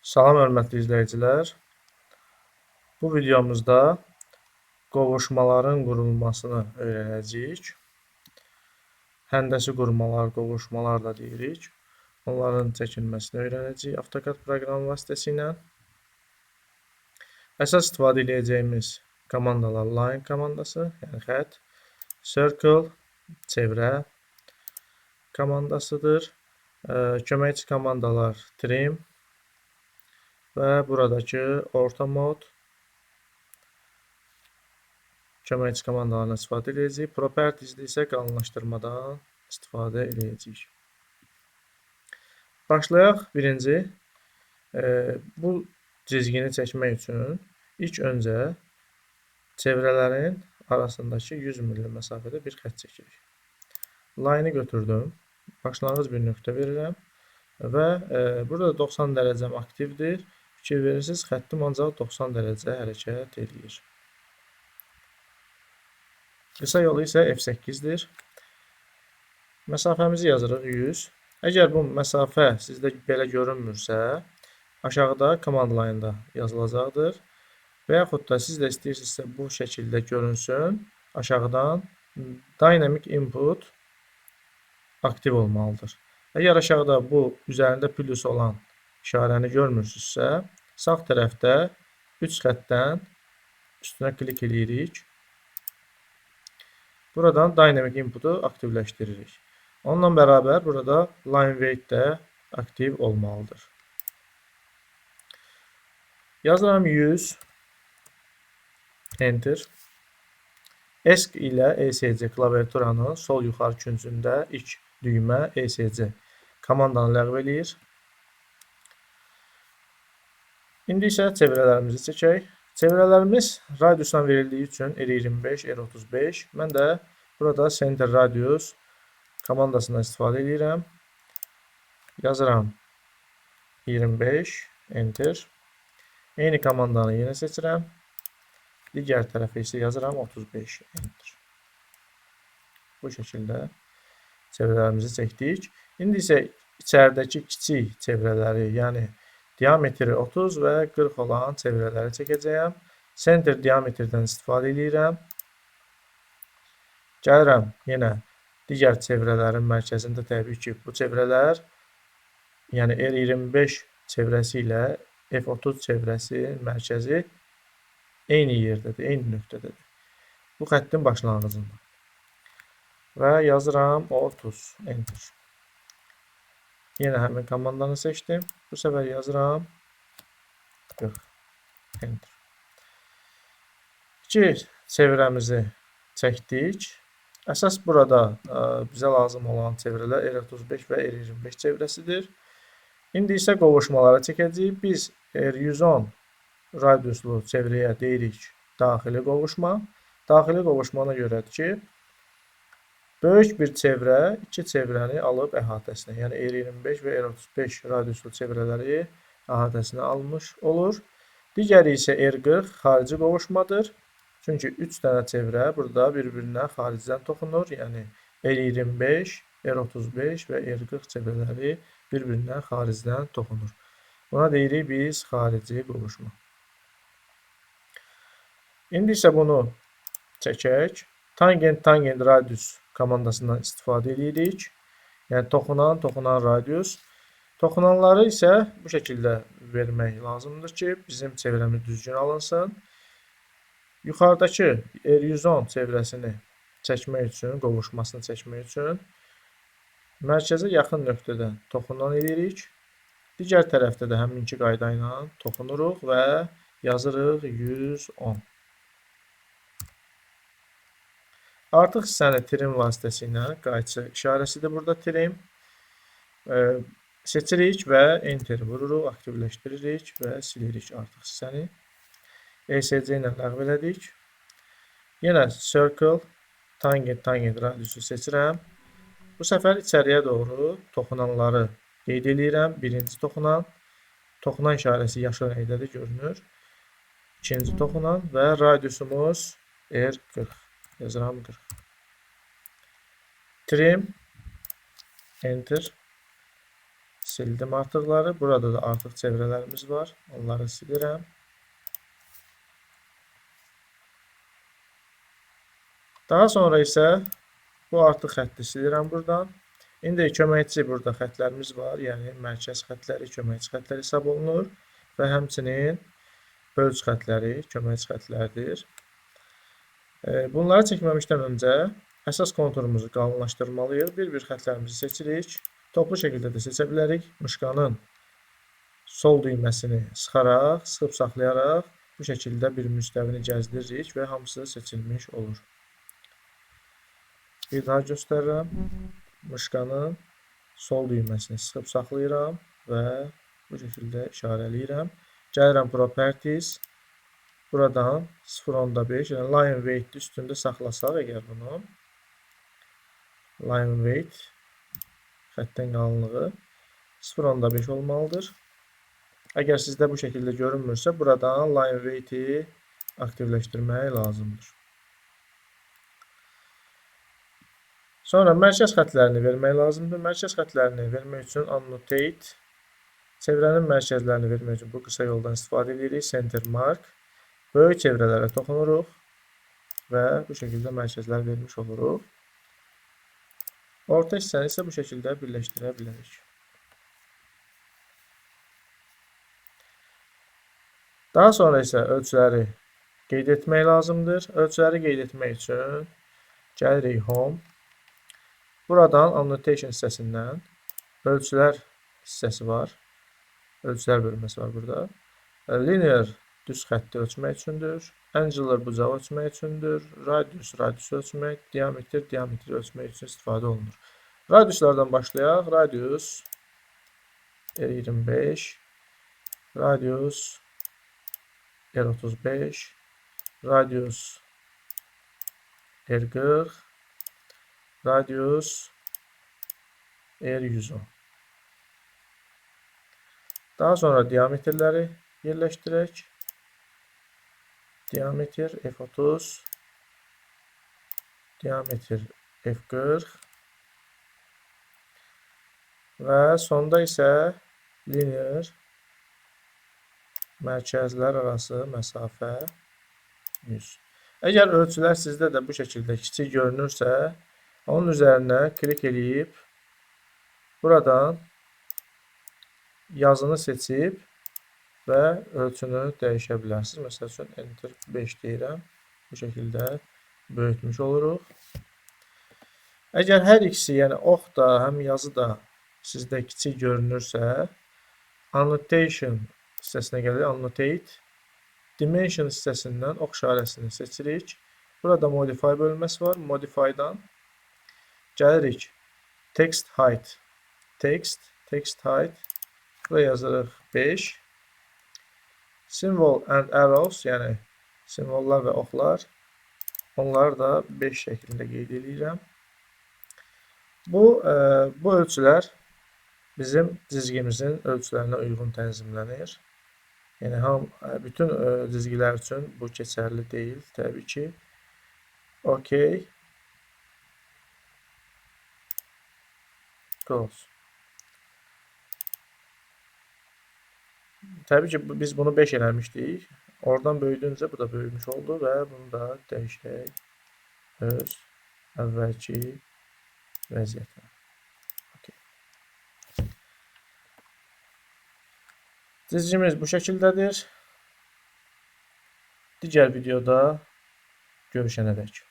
Salam hörmətli izləyicilər. Bu videomuzda qovuşmaların qurulmasını öyrənəcəyik. Həndəsi qurmalar, qovuşmalar da deyirik. Onların çəkilməsini öyrənəcəyik AutoCAD proqramı vasitəsilə. Əsas istifadə edəcəyimiz komandalar line komandası, yəni xətt, circle, çevrə komandasıdır. Köməkçi komandalar trim və buradakı orta mod köməkçi komandalarına istifadə edəcəyik. Propertiesdə isə qalınlaşdırmadan istifadə edəcəyik. Başlayaq. Birinci, bu cizgini çəkmək üçün ilk öncə çevrələrin arasındakı 100 mm məsafədə bir xətt çəkirik. Line-ı götürdüm. Başlanğıc bir nöqtə verirəm və burada 90 dərəcəm aktivdir. Fikir verirsiniz, xəttim ancaq 90 dərəcə hərəkət edir. Qısa yolu isə F8-dir. Məsafəmizi yazırıq 100. Əgər bu məsafə sizdə belə görünmürsə, aşağıda command line-da yazılacaqdır. Və yaxud da siz də istəyirsinizsə bu şəkildə görünsün, aşağıdan dynamic input aktiv olmalıdır. Əgər aşağıda bu üzərində plus olan işarəni görmürsünüzsə, sağ tərəfdə 3 xəttdən üstünə klik edirik. Buradan dynamic input'u aktivləşdiririk. Onunla bərabər burada line weight də aktiv olmalıdır. Yazıram 100, enter. ESC ilə ESC klaviaturanın sol yuxarı küncündə ilk düymə ESC komandanı ləğv eləyir. İndi isə çevrələrimizi çəkək. Çevrələrimiz radiusdan verildiyi üçün R25, R35. Mən də burada center radius komandasından istifadə edirəm. Yazıram 25, enter. Eyni komandanı yenə seçirəm. Digər tərəfə isə yazıram 35, enter. Bu şəkildə çevrələrimizi çəkdik. İndi isə içəridəki kiçik çevrələri, yəni diametri 30 və 40 olan çevrələri çəkəcəyəm. Center diametrdən istifadə edirəm. Gəlirəm yenə digər çevrələrin mərkəzində təbii ki, bu çevrələr, yəni R25 çevrəsi ilə F30 çevrəsi mərkəzi eyni yerdədir, eyni nöqtədədir. Bu xəttin başlanğıcında. Və yazıram 30, enter. Yenə həmin komandanı seçdim. Bu səfər yazıram 40, enter. İki çevrəmizi çəkdik. Əsas burada bizə lazım olan çevrələr R35 və R25 çevrəsidir. İndi isə qovuşmaları çəkəcəyik. Biz R110 radiuslu çevrəyə deyirik daxili qovuşma. Daxili qovuşmana görədir ki, böyük bir çevrə iki çevrəni alıb əhatəsinə, yəni R25 və R35 radiuslu çevrələri əhatəsinə almış olur. Digəri isə R40 xarici qovuşmadır. Çünki 3 dənə çevrə burada bir-birinə xaricdən toxunur. Yəni R25, R35 və R40 çevrələri bir-birinə xaricdən toxunur. Buna deyirik biz xarici qovuşma. İndi isə bunu çəkək. Tangent radius komandasından istifadə edirik. Yəni toxunan radius. Toxunanları isə bu şəkildə vermək lazımdır ki, bizim çevrəmiz düzgün alınsın. Yuxarıdakı R110 çevrəsini çəkmək üçün, qovuşmasını çəkmək üçün mərkəzə yaxın nöqtədən toxunan edirik. Digər tərəfdə də həminki qayda ilə toxunuruq və yazırıq 110. Artıq hissəni trim vasitəsilə qayçı işarəsidir burada trim. Seçirik və enter vururuq, aktivləşdiririk və silirik artıq hissəni. ESC ilə ləğv elədik. Yenə circle, tangent radiusu seçirəm. Bu səfər içəriyə doğru toxunanları qeyd edirəm. Birinci toxunan işarəsi yaşıl rəngdədir, görünür. İkinci toxunan və radiusumuz R40. Yazıram 40. Trim, enter. sildim artıqları. Burada da artıq çevrələrimiz var. Onları silirəm. Daha sonra isə bu artıq xətti silirəm buradan. İndi köməkçi burada xətlərimiz var. Yəni mərkəz xətləri, köməkçi xətləri hesab olunur və həmçinin bölüc xətləri köməkçi xətlərdir. Bunları çəkməmişdən öncə əsas konturumuzu qalınlaşdırmalıyıq. Bir-bir xətlərimizi seçirik. Toplu şəkildə də seçə bilərik. Mışqanın sol düyməsini sıxaraq, sıxıb saxlayaraq bu şəkildə bir müstəvini gəzdiririk və hamısı seçilmiş olur. Bir daha göstərirəm. Mışqanın sol düyməsini sıxıb saxlayıram və bu şəkildə işarələyirəm. Gəlirəm Properties. Buradan 0.5, yəni line weight üstündə saxlasaq əgər bunu, line weight xəttin qalınlığı 0.5 olmalıdır. Əgər sizdə bu şəkildə görünmürsə, buradan line weight-i aktivləşdirmək lazımdır. Sonra mərkəz xətlərini vermək lazımdır. Mərkəz xətlərini vermək üçün annotate, çevrənin mərkəzlərini vermək üçün bu qısa yoldan istifadə edirik. Center mark, böyük çevrələrə toxunuruq və bu şəkildə mərkəzlər vermiş oluruq. Orta hissəni isə bu şəkildə birləşdirə bilərik. Daha sonra isə ölçüləri qeyd etmək lazımdır. Ölçüləri qeyd etmək üçün gəlirik Home. Buradan Annotation hissəsindən ölçülər hissəsi var. Ölçülər bölməsi var burada. Linear düz xətti ölçmək üçündür. Angular bucağı ölçmək üçündür. Radius ölçmək, diametri ölçmək üçün istifadə olunur. Radiuslardan başlayaq. Radius R25, radius R35, radius R40, radius R110. Daha sonra diametrləri yerləşdirək. Diametr F30, diametr F40 və sonda isə linear mərkəzlər arası məsafə 100. Əgər ölçülər sizdə də bu şəkildə kiçik görünürsə, onun üzərinə klik edib buradan yazını seçib və ölçünü dəyişə bilərsiniz. Məsəl üçün Enter 5 deyirəm. Bu şəkildə böyütmüş oluruq. Əgər hər ikisi, yəni ox da, həm yazı da sizdə kiçik görünürsə, Annotation hissəsinə gəlir. Annotate. Dimension hissəsindən ox işarəsini seçirik. Burada Modify bölməsi var. Modify-dan gəlirik Text Height. Text Height. Buraya yazırıq 5. Symbol and arrows, yəni simvollar və oxlar. Onları da 5 şəklində qeyd edirəm. Bu ölçülər bizim cizgimizin ölçülərinə uyğun tənzimlənir. Yəni bütün cizgilər üçün bu keçərli deyil, təbii ki. OK. Close. Təbii ki, biz bunu 5 eləmişdik. Oradan böyüdüncə bu da böyümüş oldu və bunu da dəyişdik öz əvvəlki vəziyyətə. Okay. Cizgimiz bu şəkildədir. Digər videoda görüşənədək.